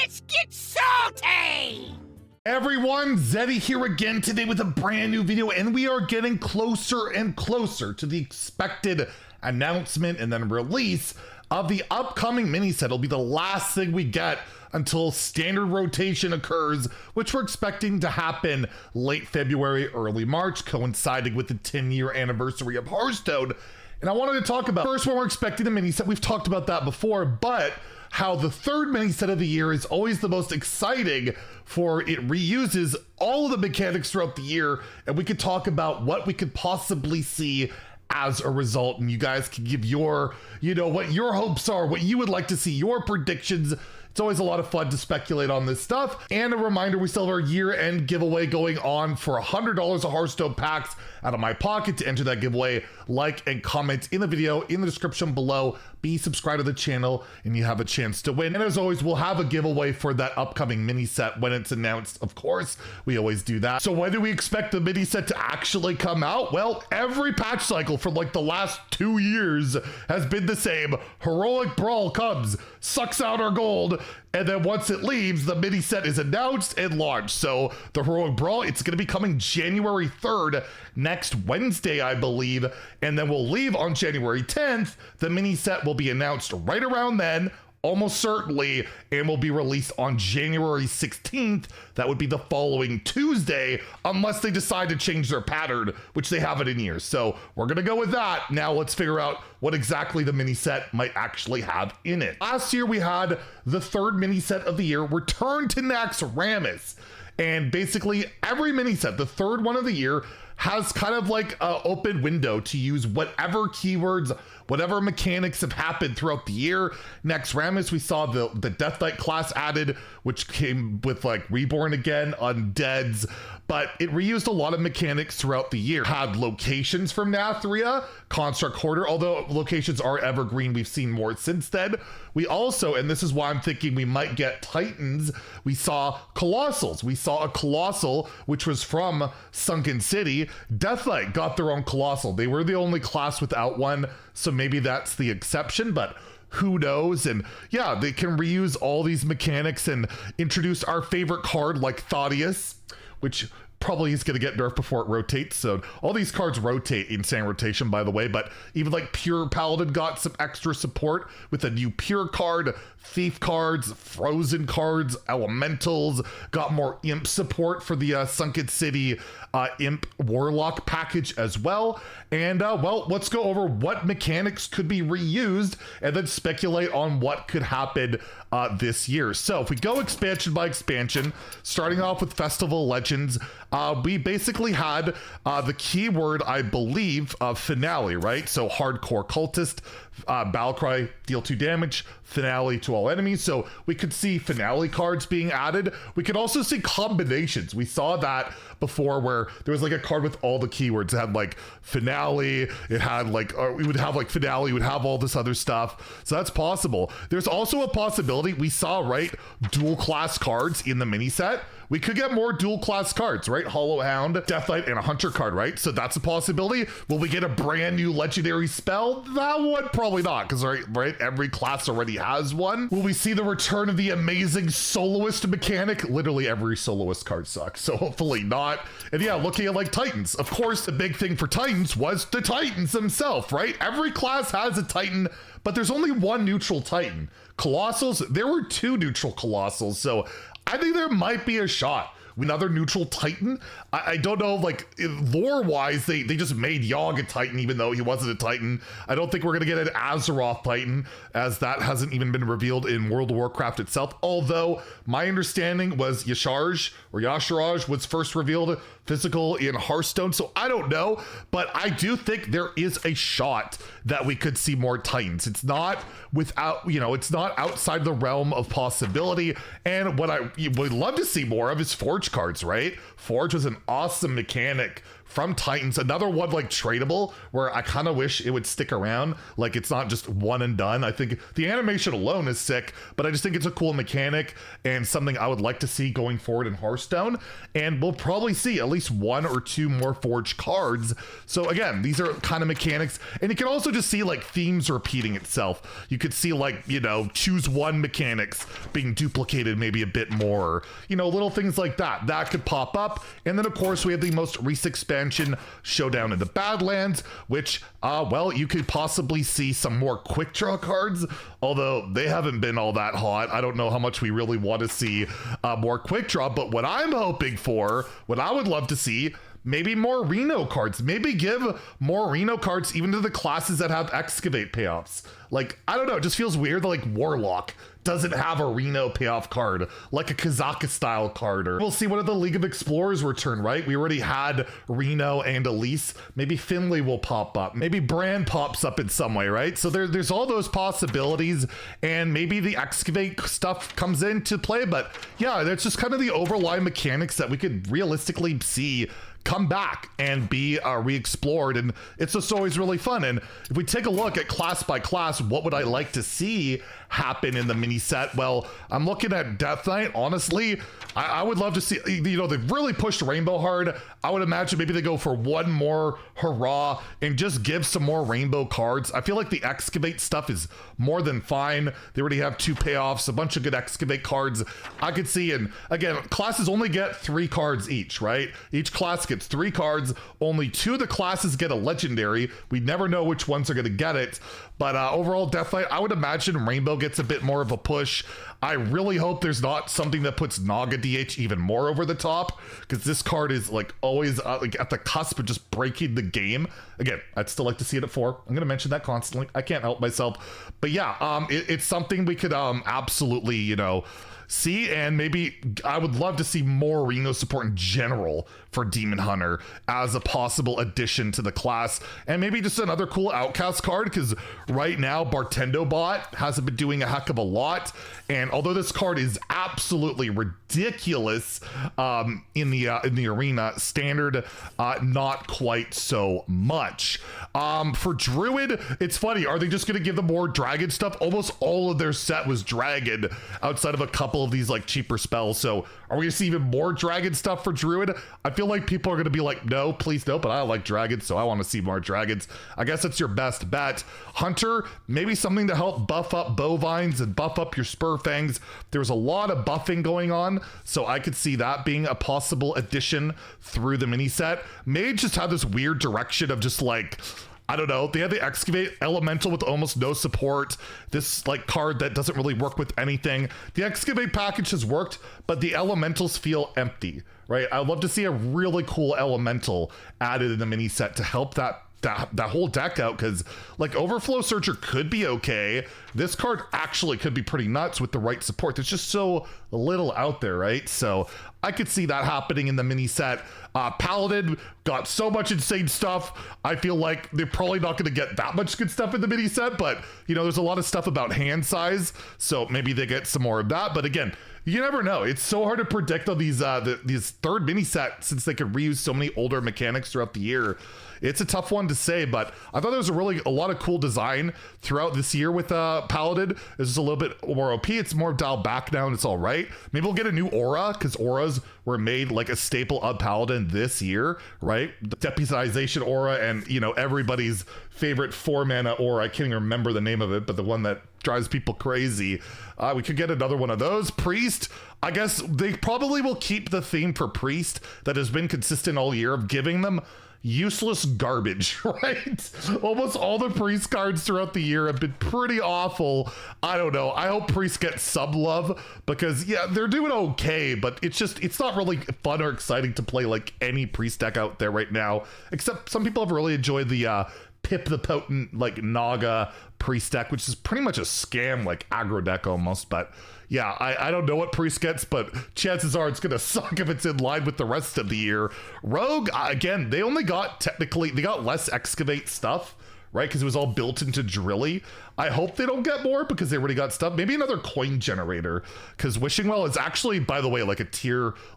Let's get salty! Everyone, Zeddy here again today with a brand new video, and we are getting closer and closer to the expected announcement and then release of the upcoming mini set. It'll be the last thing we get until standard rotation occurs, which we're expecting to happen late February, early March, coinciding with the 10-year anniversary of Hearthstone. And I wanted to talk about first when we're expecting a mini set. We've talked about that before, but how the third mini set of the year is always the most exciting, for it reuses all of the mechanics throughout the year, and we could talk about what we could possibly see as a result, and you guys can give your, what your hopes are, what you would like to see, your predictions. It's always a lot of fun to speculate on this stuff. And a reminder, we still have our year-end giveaway going on for $100 of Hearthstone packs out of my pocket. To enter that giveaway, like and comment in the video in the description below. Be subscribed to the channel and you have a chance to win. And as always, we'll have a giveaway for that upcoming mini set when it's announced. Of course, we always do that. So when do we expect the mini set to actually come out? Well, every patch cycle for like the last 2 years has been the same. Heroic Brawl comes, sucks out our gold, and then once it leaves, the mini set is announced and launched. So the Heroic Brawl, it's going to be coming January 3rd, next Wednesday, I believe. And then we'll leave on January 10th. The mini set will be announced right around then, almost certainly, and will be released on January 16th. That would be the following Tuesday, unless they decide to change their pattern, which they haven't in years. So we're gonna go with that. Now let's figure out what exactly the mini set might actually have in it. Last year we had the third mini set of the year, Return to Naxxramas. And basically every mini set, the third one of the year, has kind of like an open window to use whatever keywords, whatever mechanics have happened throughout the year. Naxxramas, we saw the Death Knight class added, which came with like Reborn again, Undeads, but it reused a lot of mechanics throughout the year. Had locations from Nathria, Construct Hoarder, although locations are evergreen, we've seen more since then. We also, and this is why I'm thinking we might get Titans, we saw Colossals. We saw a Colossal, which was from Sunken City. Death Knight got their own Colossal. They were the only class without one, so maybe that's the exception, but who knows? And yeah, they can reuse all these mechanics and introduce our favorite card like Thaddeus, which probably is going to get nerfed before it rotates. So all these cards rotate in standard rotation, by the way, but even like Pure Paladin got some extra support with a new Pure card, Thief cards, Frozen cards, Elementals, got more Imp support for the Sunken City Imp Warlock package as well. And well, let's go over what mechanics could be reused and then speculate on what could happen this year. So if we go expansion by expansion, starting off with Festival Legends, we basically had the keyword, I believe, Finale, right? So Hardcore Cultist, Battlecry, deal 2 damage, Finale to all enemies. So we could see Finale cards being added. We could also see combinations. We saw that before where there was like a card with all the keywords. It had like Finale, it had like, or we would have like Finale, we would have all this other stuff. So that's possible. There's also a possibility we saw, right, dual class cards in the mini set. We could get more dual class cards, right? Hollow Hound, Death Knight, and a Hunter card, right? So that's a possibility. Will we get a brand new legendary spell? That one, probably not, because right, every class already has one. Will we see the return of the amazing soloist mechanic? Literally every soloist card sucks, so hopefully not. And yeah, looking at like Titans. Of course, the big thing for Titans was the Titans themselves, right? Every class has a Titan, but there's only one neutral Titan. Colossals, there were 2 neutral Colossals, so I think there might be a shot. Another neutral Titan. I don't know, like lore-wise, they just made Yogg a Titan even though he wasn't a Titan. I don't think we're gonna get an Azeroth Titan, as that hasn't even been revealed in World of Warcraft itself. Although my understanding was Yasharaj was first revealed physical in Hearthstone, so I don't know, but I do think there is a shot that we could see more Titans. It's not without, it's not outside the realm of possibility. And what I would love to see more of is Forge cards, right? Forge was an awesome mechanic from Titans. Another one like tradable where I kind of wish it would stick around. Like it's not just one and done. I think the animation alone is sick, but I just think it's a cool mechanic and something I would like to see going forward in Hearthstone. And we'll probably see at least 1 or 2 more forged cards. So again, these are kind of mechanics, and you can also just see like themes repeating itself. You could see like, you know, choose one mechanics being duplicated maybe a bit more, you know, little things like that could pop up. And then of course we have the most recent expansion, Showdown in the Badlands, which well, you could possibly see some more quick draw cards, although they haven't been all that hot. I don't know how much we really want to see more quick draw, but what I'm hoping for, what I would love to see, maybe more Reno cards. Maybe give more Reno cards even to the classes that have excavate payoffs. Like, I don't know, it just feels weird that like Warlock doesn't have a Reno payoff card, like a Kazaka style card. Or we'll see what if the League of Explorers return, right? We already had Reno and Elise. Maybe Finley will pop up. Maybe Brand pops up in some way, right? So there's all those possibilities, and maybe the excavate stuff comes into play. But yeah, that's just kind of the overlying mechanics that we could realistically see come back and be re-explored, and it's just always really fun. And if we take a look at class by class, what would I like to see happen in the mini set? Well, I'm looking at Death Knight. Honestly, I would love to see, you know, they've really pushed Rainbow hard. I would imagine maybe they go for one more hurrah and just give some more Rainbow cards. I feel like the excavate stuff is more than fine. They already have 2 payoffs, a bunch of good excavate cards I could see. And again, classes only get 3 cards each, right? Each class gets 3 cards. Only 2 of the classes get a legendary. We never know which ones are going to get it. But overall, Death Knight, I would imagine Rainbow gets a bit more of a push. I really hope there's not something that puts Naga DH even more over the top, because this card is like always like at the cusp of just breaking the game. Again, I'd still like to see it at 4. I'm going to mention that constantly. I can't help myself. But yeah, it's something we could absolutely, you know, see. And maybe I would love to see more Reno support in general for Demon Hunter as a possible addition to the class, and maybe just another cool outcast card, because right now Bartendo Bot hasn't been doing a heck of a lot. And although this card is absolutely ridiculous in the arena standard, not quite so much. For Druid, it's funny, are they just going to give them more dragon stuff? Almost all of their set was dragon outside of a couple of these like cheaper spells. So are we going to see even more dragon stuff for Druid? I feel like people are going to be like, no, please no, but I like dragons, so I want to see more dragons. I guess that's your best bet. Hunter, maybe something to help buff up bovines and buff up your spur fangs. There's a lot of buffing going on, so I could see that being a possible addition through the mini set. Mage just had this weird direction of just like, I don't know, they had the excavate elemental with almost no support, this like card that doesn't really work with anything. The excavate package has worked, but the elementals feel empty, right? I'd love to see a really cool elemental added in the mini set to help that whole deck out, because like Overflow Searcher could be okay. This card actually could be pretty nuts with the right support. There's just so little out there, right? So I could see that happening in the mini set. Paladin got so much insane stuff. I feel like they're probably not going to get that much good stuff in the mini set, but you know, there's a lot of stuff about hand size, so maybe they get some more of that. But again, you never know. It's so hard to predict on these third mini set, since they could reuse so many older mechanics throughout the year. It's a tough one to say, but I thought there was a lot of cool design throughout this year with Paladin. It's just a little bit more OP. It's more dialed back now, and it's all right. Maybe we'll get a new aura, because auras were made like a staple of Paladin this year, right? The deputization aura, and you know, everybody's favorite 4-mana aura. I can't even remember the name of it, but the one that drives people crazy. We could get another one of those. Priest, I guess they probably will keep the theme for Priest that has been consistent all year of giving them useless garbage, right? Almost all the Priest cards throughout the year have been pretty awful. I don't know. I hope Priest gets some love, because yeah, they're doing okay, but it's not really fun or exciting to play like any Priest deck out there right now, except some people have really enjoyed the Pip the Potent like Naga Priest deck, which is pretty much a scam like aggro deck almost. But yeah, I don't know what Priest gets, but chances are it's gonna suck if it's in line with the rest of the year. Rogue, again, they got less excavate stuff, right? Because it was all built into Drilly. I hope they don't get more because they already got stuff. Maybe another coin generator, because Wishing Well is actually, by the way, like a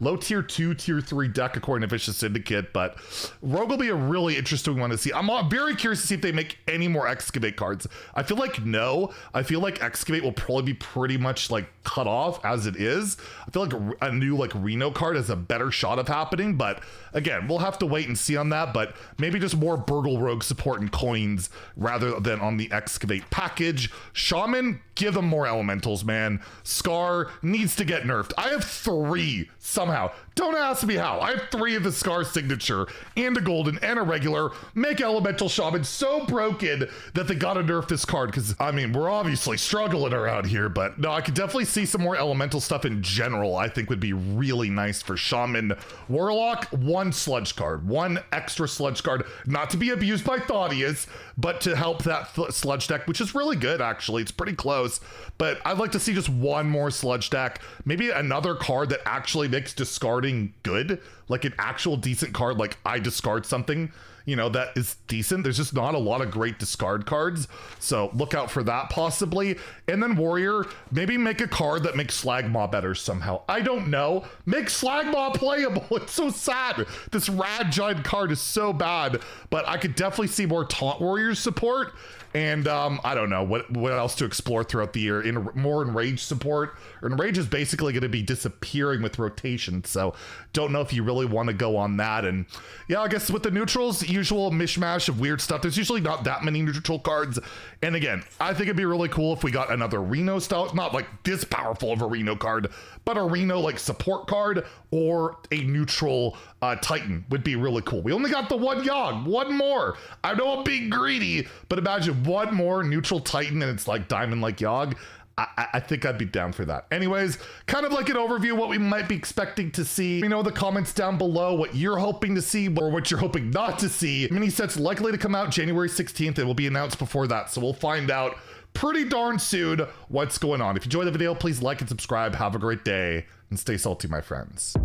low tier 2, tier 3 deck according to Vicious Syndicate, but Rogue will be a really interesting one to see. I'm very curious to see if they make any more Excavate cards. I feel like no. I feel like Excavate will probably be pretty much like cut off as it is. I feel like a new like Reno card has a better shot of happening, but again, we'll have to wait and see on that, but maybe just more Burgle Rogue support and coins rather than on the Excavate package. Shaman, give them more elementals, man. Scar needs to get nerfed. I have 3 somehow. Don't ask me how. I have 3 of the Scar signature and a golden and a regular. Make Elemental Shaman so broken that they gotta nerf this card, because I mean, we're obviously struggling around here, but no, I could definitely see some more elemental stuff in general. I think would be really nice for Shaman. Warlock, 1 sludge card, 1 extra sludge card, not to be abused by Thaddeus, but to help that sludge deck, which is really good actually. It's pretty close, but I'd like to see just 1 more sludge deck, maybe another card that actually makes discarding good, like an actual decent card, like I discard something, you know, that is decent. There's just not a lot of great discard cards, so look out for that possibly. And then Warrior, maybe make a card that makes Slagmaw better somehow. I don't know. Make Slagmaw playable. It's so sad. This Rad Giant card is so bad, but I could definitely see more Taunt Warrior support. And I don't know what else to explore throughout the year. More Enrage support. Enrage is basically going to be disappearing with rotation, so don't know if you really want to go on that. And yeah, I guess with the neutrals, usual mishmash of weird stuff. There's usually not that many neutral cards. And again, I think it'd be really cool if we got another Reno style, not like this powerful of a Reno card, but a Reno like support card or a neutral Titan would be really cool. We only got the 1 Yogg, 1 more. I know I'm being greedy, but imagine 1 more neutral Titan and it's like diamond like Yogg. I think I'd be down for that. Anyways, kind of like an overview of what we might be expecting to see. You know, the comments down below what you're hoping to see or what you're hoping not to see. Mini sets likely to come out January 16th. It will be announced before that, so we'll find out pretty darn soon what's going on. If you enjoyed the video, please like and subscribe. Have a great day and stay salty, my friends.